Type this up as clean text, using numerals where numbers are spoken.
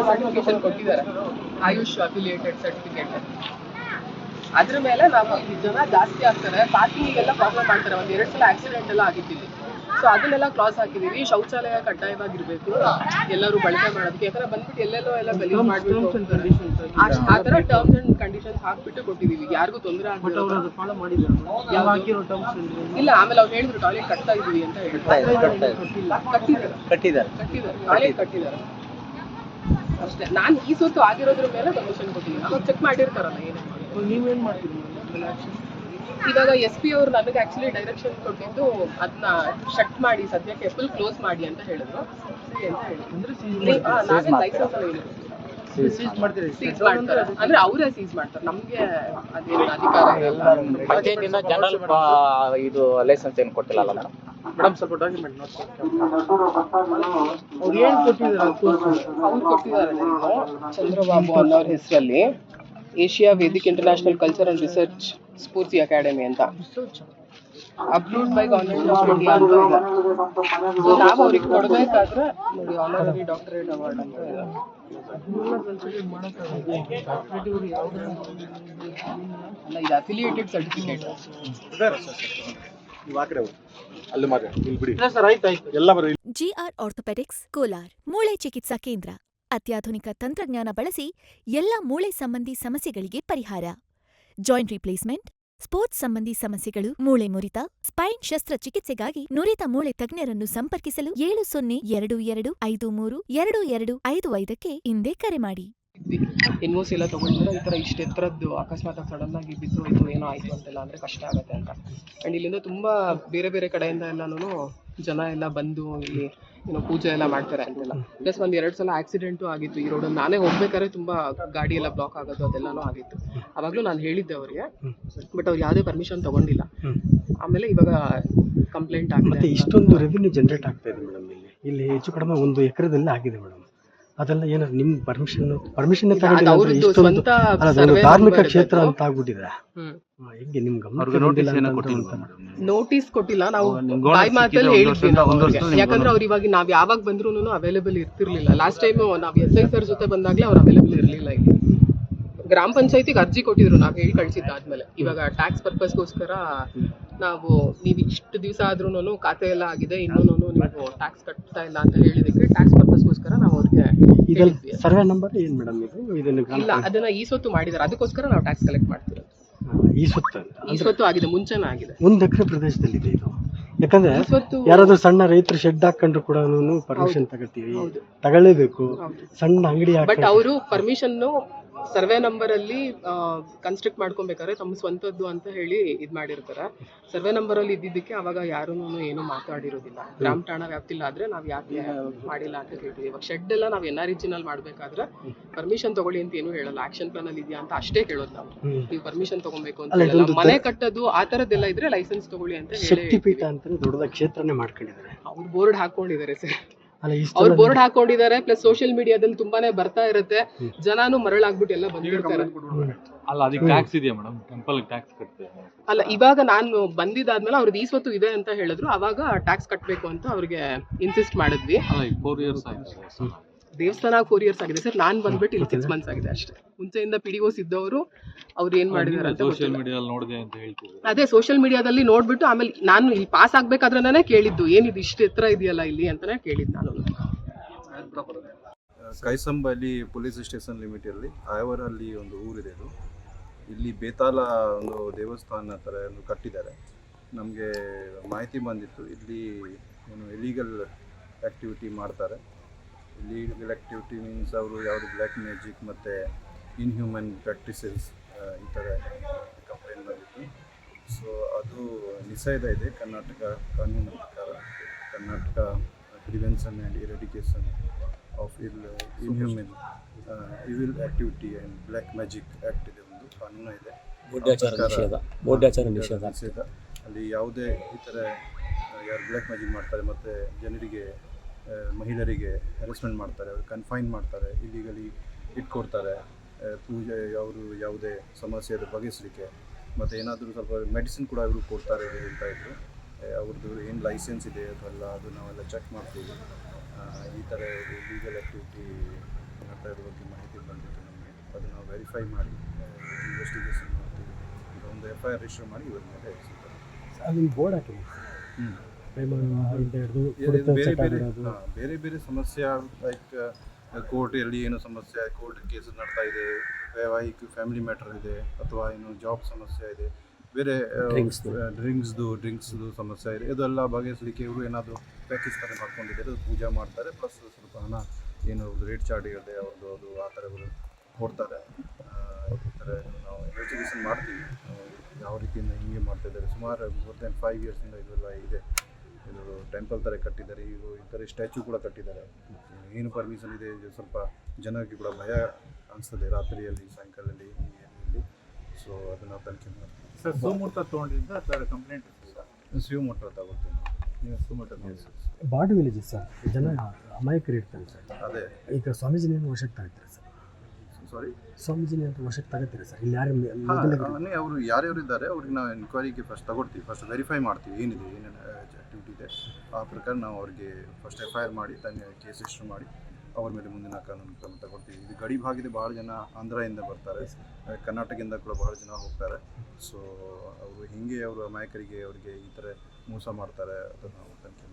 Certification ಕೊಟ್ಟಿದ್ದಾರೆ, AYUSH affiliated certificate. ಅದ್ರ ಮೇಲೆ ನಾವು ಜನ ಜಾಸ್ತಿ ಆಗ್ತಾರೆ, ಪಾರ್ಕಿಂಗಿಗೆಲ್ಲ ಪ್ರಾಬ್ಲಮ್ ಮಾಡ್ತಾರೆ. 1-2 ಸಲ ಆಕ್ಸಿಡೆಂಟ್ ಎಲ್ಲ ಆಗಿದ್ದೀವಿ. ಸೊ ಅದನ್ನೆಲ್ಲ ಕ್ಲಾಸ್ ಹಾಕಿದೀವಿ. ಶೌಚಾಲಯ ಕಡ್ಡಾಯವಾಗಿರ್ಬೇಕು, ಎಲ್ಲರೂ ಬಳಕೆ ಮಾಡೋದಕ್ಕೆ. ಯಾಕಂದ್ರೆ ಬಂದ್ಬಿಟ್ಟು ಎಲ್ಲೆಲ್ಲೋ ಎಲ್ಲ ಗಲೀಜ್ ಮಾಡ್ಬಿಟ್ಟು ಆ ತರ ಟರ್ಮ್ಸ್ ಅಂಡ್ ಕಂಡೀಷನ್ಸ್ ಹಾಕ್ಬಿಟ್ಟು ಕೊಟ್ಟಿದೀವಿ. ಯಾರಿಗೂ ತೊಂದರೆ ಆಗಿಲ್ಲ. ಆಮೇಲೆ ಅವ್ರು ಹೇಳಿದ್ರು ಟಾಯ್ಲೆಟ್ ಕಟ್ತಾ ಇದೀವಿ ಅಂತ ಕಟ್ಟಿದ್ದಾರೆ ಟಾಯ್ಲೆಟ್ ಕಟ್ಟಿದ್ದಾರೆ ಅಷ್ಟೇ. ನಾನು ಈ ಸೊತ್ತು ಆಗಿರೋದ್ರ ಮೇಲೆ ಪರ್ಮಿಷನ್ ಕೊಟ್ಟಿದ್ದೀನಿ. ಅವ್ರು ಚೆಕ್ ಮಾಡಿರ್ತಾರಲ್ಲ ನೀವೇನ್ ಮಾಡ್ತೀರಿ ಇವಾಗ SP ಅವರು ನನಗೆ ಆಕ್ಚುಲಿ ಡೈರೆಕ್ಷನ್ ಕೊಟ್ಟಿದ್ದು ಅದನ್ನ ಶಟ್ ಮಾಡಿ ಸದ್ಯಕ್ಕೆ ಫುಲ್ ಕ್ಲೋಸ್ ಮಾಡಿ ಅಂತ ಹೇಳಿದ್ರು. ಅಂದ್ರೆ ಅವರೇ ಸೀಸ್ ಮಾಡ್ತಾರೆ, ನಮ್ಗೆ ಅದೇನು ಅಧಿಕಾರ ಇರಲ್ಲ. ಜನರಲ್ ಇದು ಲೈಸೆನ್ಸ್ ಏನು ಕೊಟ್ಟಿಲ್ಲ ಮೇಡಮ್. ಸ್ವಲ್ಪ ಡಾಕ್ಯುಮೆಂಟ್ ಅವ್ರು ಏನ್ ಕೊಟ್ಟಿದ್ದಾರೆ ಚಂದ್ರಬಾಬು ಅನ್ನೋರ ಹೆಸರಲ್ಲಿ Asia Vedic international culture and research Spoorthi academy ಅಂತ approved by government of India ಅಂತ ಇದೆ. ನಾವು ಅವ್ರಿಗೆ ಕೊಡ್ಬೇಕಾದ್ರೆ ನೋಡಿ ಆನರರಿ ಡಾಕ್ಟರೇಟ್ ಅವಾರ್ಡ್ ಅಂತ ಇದೆ. ಅಲ್ಲ, ಇದು affiliated certificate. GR orthopaedics Kolar ಮೂಳೆ ಚಿಕಿತ್ಸಾ ಕೇಂದ್ರ. ಅತ್ಯಾಧುನಿಕ ತಂತ್ರಜ್ಞಾನ ಬಳಸಿ ಎಲ್ಲ ಮೂಳೆ ಸಂಬಂಧಿ ಸಮಸ್ಯೆಗಳಿಗೆ ಪರಿಹಾರ. ಜಾಯಿಂಟ್ ರಿಪ್ಲೇಸ್ಮೆಂಟ್, ಸ್ಪೋರ್ಟ್ಸ್ ಸಂಬಂಧಿ ಸಮಸ್ಯೆಗಳು, ಮೂಳೆ ಮುರಿತ, ಸ್ಪೈನ್ ಶಸ್ತ್ರಚಿಕಿತ್ಸೆಗಾಗಿ ನುರಿತ ಮೂಳೆ ತಜ್ಞರನ್ನು ಸಂಪರ್ಕಿಸಲು 7022532255ಕ್ಕೆ ಹಿಂದೆ ಕರೆ ಮಾಡಿ. NOC ಎಲ್ಲ ತಗೊಂಡ್ರೆ ಈ ಥರ ಇಷ್ಟು ಎತ್ತರದ್ದು ಅಕಸ್ಮಾತ್ ಸಡನ್ ಆಗಿ ಬಿದ್ದು ಇದು ಏನೋ ಆಯಿತು ಅಂತೆಲ್ಲ ಅಂದರೆ ಕಷ್ಟ ಆಗುತ್ತೆ ಅಂತ. ಆ್ಯಂಡ್ ಇಲ್ಲಿಂದ ತುಂಬ ಬೇರೆ ಬೇರೆ ಕಡೆಯಿಂದ ಎಲ್ಲನೂ ಜನ ಎಲ್ಲ ಬಂದು ಇಲ್ಲಿ ಪೂಜೆ ಎಲ್ಲ ಮಾಡ್ತಾರೆ ಅಂತೆಲ್ಲ. ಪ್ಲಸ್ 1-2 ಸಲ ಆಕ್ಸಿಡೆಂಟು ಆಗಿತ್ತು ಈ ರೋಡಲ್ಲಿ. ನಾನೇ ಹೋಗ್ಬೇಕಾದ್ರೆ ತುಂಬ ಗಾಡಿ ಎಲ್ಲ ಬ್ಲಾಕ್ ಆಗೋದು ಅದೆಲ್ಲನೂ ಆಗಿತ್ತು. ಆವಾಗಲೂ ನಾನು ಹೇಳಿದ್ದೆ ಅವರಿಗೆ, ಬಟ್ ಅವ್ರು ಯಾವುದೇ ಪರ್ಮಿಷನ್ ತಗೊಂಡಿಲ್ಲ. ಆಮೇಲೆ ಇವಾಗ ಕಂಪ್ಲೇಂಟ್ ಆಗಿದೆ. ಇಷ್ಟೊಂದು ರೆವಿನ್ಯೂ ಜನರೇಟ್ ಆಗ್ತಾ ಇದೆ ಮೇಡಮ್. ಇಲ್ಲಿ ಹೆಚ್ಚು ಕಡಿಮೆ 1 ಎಕರೆದಲ್ಲಿ ಆಗಿದೆ ಮೇಡಮ್. ಅದೆಲ್ಲ ಏನಾದ್ರು ನಿಮ್ ಪರ್ಮಿಷನ್ ಧಾರ್ಮಿಕ ಕ್ಷೇತ್ರ ಅಂತ ಆಗ್ಬಿಟ್ಟಿದೆ. ಹೆಂಗೆ ನಿಮ್ ನೋಟಿಸ್ ಕೊಟ್ಟಿಲ್ಲ, ನಾವು ಬಾಯಿ ಮಾತಲ್ಲಿ ಹೇಳಿದ್ವಿ. ಯಾಕಂದ್ರೆ ಅವ್ರು ಇವಾಗ ನಾವ್ ಯಾವಾಗ ಬಂದ್ರು ಅವೈಲೇಬಲ್ ಇರ್ತಿರ್ಲಿಲ್ಲ. ಲಾಸ್ಟ್ ಟೈಮ್ ನಾವ್ SI ಸರ್ ಜೊತೆ ಬಂದಾಗ್ಲೇ ಅವ್ರು ಅವೈಲೇಬಲ್ ಇರ್ಲಿಲ್ಲ. ಇಲ್ಲಿ ಗ್ರಾಮ ಪಂಚಾಯತಿಗೆ ಅರ್ಜಿ ಕೊಟ್ಟಿದ್ರು, ನಾವ್ ಹೇಳಿ ಕಳ್ಸಿದ್ದಾದ್ಮೇಲೆ. ಇವಾಗ ಟ್ಯಾಕ್ಸ್ ಪರ್ಪಸ್ಗೋಸ್ಕರ ನಾವು ನೀವು ಇಷ್ಟು ದಿವಸ ಆದ್ರೂ ಖಾತೆ ಎಲ್ಲ ಆಗಿದೆ, ಇನ್ನೂ ನೀವು ಟ್ಯಾಕ್ಸ್ ಕಟ್ತಾ ಇಲ್ಲ ಅಂತ ಹೇಳಿದಕ್ಕೆ ಟ್ಯಾಕ್ಸ್ ಪರ್ಪಸ್ಗೋಸ್ಕರ ನಾವು ಅವ್ರಿಗೆ ಸರ್ವೆ ನಂಬರ್ ಏನ್ ಮೇಡಮ್ ಇಲ್ಲ, ಅದನ್ನ ಈ ಸೊತ್ತು ಮಾಡಿದಾರೆ, ಅದಕ್ಕೋಸ್ಕರ ನಾವು ಟ್ಯಾಕ್ಸ್ ಕಲೆಕ್ಟ್ ಮಾಡ್ತಿರೋದು. ಈ ಸ್ವತ್ತು ಆಗಿದೆ, ಮುಂಚೆನೇ ಆಗಿದೆ. 1 ಎಕರೆ ಪ್ರದೇಶದಲ್ಲಿ ಇದೆ ಇದು. ಯಾಕಂದ್ರೆ ಯಾರಾದ್ರೂ ಸಣ್ಣ ರೈತರು ಶೆಡ್ ಹಾಕೊಂಡ್ರು ಕೂಡ ಪರ್ಮಿಷನ್ ತಗೋತೀವಿ, ತಗೊಳ್ಳೇಬೇಕು. ಸಣ್ಣ ಅಂಗಡಿ ಬಟ್ ಅವರು ಪರ್ಮಿಷನ್ ಸರ್ವೆ ನಂಬರ್ ಅಲ್ಲಿ ಕನ್ಸ್ಟ್ರಕ್ಟ್ ಮಾಡ್ಕೊಬೇಕಾದ್ರೆ ತಮ್ಮ ಸ್ವಂತದ್ದು ಅಂತ ಹೇಳಿ ಇದ್ ಮಾಡಿರ್ತಾರೆ. ಸರ್ವೆ ನಂಬರ್ ಅಲ್ಲಿ ಇದ್ದಿದ್ದಕ್ಕೆ ಅವಾಗ ಯಾರು ಏನು ಮಾತಾಡಿರೋದಿಲ್ಲ. ಗ್ರಾಮ ಠಾಣಾ ವ್ಯಾಪ್ತಿಲ್ಲ ಆದ್ರೆ ನಾವ್ ಯಾಕೆ ಮಾಡಿಲ್ಲ ಅಂತ ಹೇಳ್ತೀವಿ. ಇವಾಗ ಶೆಡ್ ಎಲ್ಲ ನಾವ್ NREG ನಲ್ಲಿ ಮಾಡ್ಬೇಕಾದ್ರೆ ಪರ್ಮಿಷನ್ ತಗೊಳ್ಳಿ ಅಂತ ಏನು ಹೇಳಲ್ಲ, ಆಕ್ಷನ್ ಪ್ಲಾನ್ ಅಲ್ಲಿ ಇದೆಯಾ ಅಂತ ಅಷ್ಟೇ ಕೇಳೋದು ನಾವು. ನೀವು ಪರ್ಮಿಷನ್ ತಗೊಬೇಕು ಅಂತ ಹೇಳಲ್ಲ. ಮನೆ ಕಟ್ಟೋದು ಆ ತರದ್ದೆಲ್ಲ ಇದ್ರೆ ಲೈಸೆನ್ಸ್ ತಗೊಳ್ಳಿ ಅಂತ ಹೇಳಿ. ಶಕ್ತಿಪೀಠ ಅಂತ ದೊಡ್ಡದಾಗಿ ಕ್ಷೇತ್ರನೇ ಮಾಡ್ಕೊಂಡಿದ್ದಾರೆ. ಅವ್ರು ಬೋರ್ಡ್ ಹಾಕೊಂಡಿದ್ದಾರೆ ಸರ್, ಅವ್ರು ಬೋರ್ಡ್ ಹಾಕೊಂಡಿದ್ದಾರೆ. ಪ್ಲಸ್ ಸೋಷಿಯಲ್ ಮೀಡಿಯಾದಲ್ಲಿ ತುಂಬಾನೇ ಬರ್ತಾ ಇರುತ್ತೆ, ಜನಾನು ಮರಳಾಗ್ಬಿಟ್ಟು ಎಲ್ಲ ಬಂದಿರ್ತಾರೆ. ಅಲ್ಲ, ಅದಕ್ಕೆ ಟ್ಯಾಕ್ಸ್ ಇದೆಯಾ ಮೇಡಮ್? ಟೆಂಪಲ್ ಟ್ಯಾಕ್ಸ್ ಕಟ್ತೆ ಅಲ್ಲ, ಇವಾಗ ನಾನು ಬಂದಿದ್ದಾದ್ಮೇಲೆ ಅವ್ರದ್ದು ಈ ಸ್ವತ್ತು ಇದೆ ಅಂತ ಹೇಳಿದ್ರು, ಅವಾಗ ಟ್ಯಾಕ್ಸ್ ಕಟ್ಟಬೇಕು ಅಂತ ಅವ್ರಿಗೆ ಇನ್ಸಿಸ್ಟ್ ಮಾಡಿದ್ವಿ. 4 years ಆಯ್ತು ದೇವಸ್ಥಾನ 4 years ಆಗಿದೆ ಸರ್. ನಾನ್ ಬಂದ್ಬಿಟ್ಟು ಇಲ್ಲಿ 6 months ಆಗಿದೆ ಅಷ್ಟೇ. ಮುಂಚೆಯಿಂದ PDOs ಇದ್ದವರು ಅವ್ರು ಏನ್ ಮಾಡಿದಾರೆ ಅಂತ ಸೋಷಿಯಲ್ ಮೀಡಿಯಾದಲ್ಲಿ ನೋಡಿದೆ ಅಂತ ಹೇಳ್ತಿದ್ರು. ಅದೇ ಸೋಷಿಯಲ್ ಮೀಡಿಯಾದಲ್ಲಿ ನೋಡ್ಬಿಟ್ಟು ಆಮೇಲೆ ನಾನು ಇಲ್ಲಿ ಪಾಸ್ ಆಗ್ಬೇಕಾದ್ರೆ ಕೇಳಿದ್ದು, ಏನಿದು ಇಷ್ಟು ಎತ್ತರ ಇದೆಯಲ್ಲ ಇಲ್ಲಿ ಅಂತಾನೆ ಕೇಳಿದ್ದು ನಾನು. ಕೈಸಂಬಲ್ಲಿ ಪೊಲೀಸ್ ಸ್ಟೇಷನ್ ಲಿಮಿಟಲ್ಲಿ ಆಯವರಲ್ಲಿ ಒಂದು ಊರಿದೆ. ಇದು ಇಲ್ಲಿ ಬೇತಾಲ ಒಂದು ದೇವಸ್ಥಾನ ಥರ ಒಂದು ಕಟ್ಟಿದ್ದಾರೆ. ನಮಗೆ ಮಾಹಿತಿ ಬಂದಿತ್ತು ಇಲ್ಲಿ ಏನು ಇಲೀಗಲ್ ಆ್ಯಕ್ಟಿವಿಟಿ ಮಾಡ್ತಾರೆ. ಇಲ್ಲೀಗಲ್ ಆ್ಯಕ್ಟಿವಿಟಿ ಮೀನ್ಸ್ ಅವರು ಯಾವುದು ಬ್ಲ್ಯಾಕ್ ಮ್ಯಾಜಿಕ್ ಮತ್ತು ಇನ್ಹ್ಯೂಮನ್ ಪ್ರಾಕ್ಟೀಸಸ್ ಈ ಥರ ಕಂಪ್ಲೇಂಟ್ ಬಂದಿತ್ತು. ಸೊ ಅದು ನಿಷೇಧ ಇದೆ ಕರ್ನಾಟಕ ಕಾನೂನು ಪ್ರಕಾರ. Karnataka prevention and eradication of inhuman evil activity and black magic act ಇದೆ, ಒಂದು ಕಾನೂನು ಇದೆ. ಬೋಡ್ಯಾಚಾರ ನಿಷೇಧ ಅಲ್ಲಿ ಯಾವುದೇ ಈ ಥರ ಯಾರು ಬ್ಲ್ಯಾಕ್ ಮ್ಯಾಜಿಕ್ ಮಾಡ್ತಾರೆ ಮತ್ತು ಜನರಿಗೆ ಮಹಿಳೆಯರಿಗೆ ಹ್ಯಾರಸ್ಮೆಂಟ್ ಮಾಡ್ತಾರೆ, ಅವ್ರು ಕನ್ಫೈನ್ ಮಾಡ್ತಾರೆ, ಇಲ್ಲಿಗಲಿ ಇಟ್ಕೊಡ್ತಾರೆ, ಪೂಜೆ ಅವರು ಯಾವುದೇ ಸಮಸ್ಯೆ ಅದು ಬಗೆಹರಿಸಲಿಕ್ಕೆ, ಮತ್ತು ಏನಾದರೂ ಸ್ವಲ್ಪ ಮೆಡಿಸಿನ್ ಕೂಡ ಅವರು ಕೊಡ್ತಾರೆ ಅಂತ ಇದ್ದರು. ಅವ್ರದ್ದು ಏನು ಲೈಸೆನ್ಸ್ ಇದೆ ಅದೆಲ್ಲ ಅದು ನಾವೆಲ್ಲ ಚೆಕ್ ಮಾಡ್ತೀವಿ. ಈ ಥರ ಲೀಗಲ್ ಆ್ಯಕ್ಟಿವಿಟಿ ಮಾಡ್ತಾ ಇರೋ ಬಗ್ಗೆ ಮಾಹಿತಿ ಬಂದಿತ್ತು ನಮಗೆ. ಅದು ನಾವು ವೆರಿಫೈ ಮಾಡಿ ಇನ್ವೆಸ್ಟಿಗೇಷನ್ ಮಾಡ್ತೀವಿ. ಈಗ ಒಂದು FIR ರಿಜಿಸ್ಟರ್ ಮಾಡಿ ಇವ್ರ ಮೇಲೆ ಎಸೆತಾರೆ. ಅಲ್ಲಿ ಬೋರ್ಡ್ ಹಾಕಿದೆ ಬೇರೆ ಬೇರೆ ಸಮಸ್ಯೆ ಲೈಕ್ ಕೋರ್ಟಲ್ಲಿ ಏನೋ ಸಮಸ್ಯೆ, ಕೋರ್ಟ್ ಕೇಸ್ ನಡ್ತಾ ಇದೆ, ವೈವಾಹಿಕ ಫ್ಯಾಮಿಲಿ ಮ್ಯಾಟರ್ ಇದೆ, ಅಥವಾ ಏನು ಜಾಬ್ ಸಮಸ್ಯೆ ಇದೆ, ಬೇರೆ ಡ್ರಿಂಕ್ಸ್ದು ಸಮಸ್ಯೆ ಇದೆ, ಇದೆಲ್ಲ ಬಗೆಹರಿಸಲಿಕ್ಕೆ ಇವರು ಏನಾದರೂ ಪ್ಯಾಕೇಜ್ ಥರ ಮಾಡ್ಕೊಂಡಿದ್ದಾರೆ, ಅದು ಪೂಜೆ ಮಾಡ್ತಾರೆ, ಪ್ಲಸ್ ಸ್ವಲ್ಪ ಹಣ ಏನು ರೇಟ್ ಚಾರ್ಜ್ ಇರುತ್ತೆ ಅವ್ರದ್ದು, ಅದು ಆ ಥರಗಳು ಕೊಡ್ತಾರೆ. ಈ ಥರ ನಾವು ಇನ್ವೆಸ್ಟಿಗೇಷನ್ ಮಾಡ್ತೀವಿ ಯಾವ ರೀತಿಯಿಂದ ಹಿಂಗೆ ಮಾಡ್ತಾಯಿದ್ದಾರೆ. ಸುಮಾರು ಮೋರ್ ದೆನ್ 5 ಇಯರ್ಸಿಂದ ಇದೆಲ್ಲ ಇದೆ. ಇದು ಟೆಂಪಲ್ ಥರ ಕಟ್ಟಿದ್ದಾರೆ, ಈಗ ಈ ಥರ ಸ್ಟ್ಯಾಚ್ಯೂ ಕೂಡ ಕಟ್ಟಿದ್ದಾರೆ. ಏನು ಪರ್ಮಿಷನ್ ಇದೆ, ಇದು ಸ್ವಲ್ಪ ಜನಕ್ಕೆ ಕೂಡ ಭಯ ಅನಿಸ್ತದೆ ರಾತ್ರಿಯಲ್ಲಿ, ಸಾಯಂಕಾಲದಲ್ಲಿ ಈ ಏರಿಯಲ್ಲಿ. ಸೊ ಅದನ್ನು ತನಿಖೆ ಮಾಡ್ತೀವಿ. ಸರ್ ಸೋಮೂರ್ತ ತೊಗೊಂಡಿದ್ದ ಸರ್ ಕಂಪ್ಲೇಂಟ್ ಶಿವಮೊಗ್ಗ ತಗೊಳ್ತೀನಿ. ನೀವು ಸುಮಟ ಬಾಡಿ ವಿಲೇಜಸ್ ಸರ್, ಜನ ಅಮಾಯಕರು ಇರ್ತಾರೆ ಸರ್. ಅದೇ ಈಗ ಸ್ವಾಮೀಜಿನೇನು ವಶಕ್ಕೆ ತಗೋತೀರಾ ಸರ್? ಸಾರಿ, ಸ್ವಾಮೀಜಿನೇ ಅಂತ ವಶಕ್ಕೆ ತಗೋತೀರಾ ಸರ್? ಇಲ್ಲಿ ಯಾರು ಅವರು ಯಾರ್ಯಾರು ಇದ್ದಾರೆ ಅವ್ರಿಗೆ ನಾವು ಎನ್ಕ್ವೈರಿಗೆ ಫಸ್ಟ್ ತಗೊಳ್ತೀವಿ, ಫಸ್ಟ್ ವೆರಿಫೈ ಮಾಡ್ತೀವಿ ಏನಿದೆ, ಏನೇನು ಆ್ಯಕ್ಟಿವಿಟಿ ಇದೆ. ಆ ಪ್ರಕಾರ ನಾವು ಅವ್ರಿಗೆ ಫಸ್ಟ್ FIR ಮಾಡಿ ಕೇಸ್ ರಿಜಿಸ್ಟರ್ ಮಾಡಿ ಅವ್ರ ಮೇಲೆ ಮುಂದಿನ ಕಾನೂನು ಕ್ರಮ ತಗೊಳ್ತೀವಿ. ಇದು ಗಡಿ ಭಾಗದ ಭಾಳ ಜನ ಆಂಧ್ರದಿಂದ ಬರ್ತಾರೆ, ಕರ್ನಾಟಕದಿಂದ ಕೂಡ ಭಾಳ ಜನ ಹೋಗ್ತಾರೆ. ಸೊ ಅವರು ಹಿಂಗೆ ಅವರು ಅಮಾಯಕರಿಗೆ ಅವರಿಗೆ ಈ ಥರ ಮೋಸ ಮಾಡ್ತಾರೆ, ಅದನ್ನು ನಾವು ತನಿಖೆ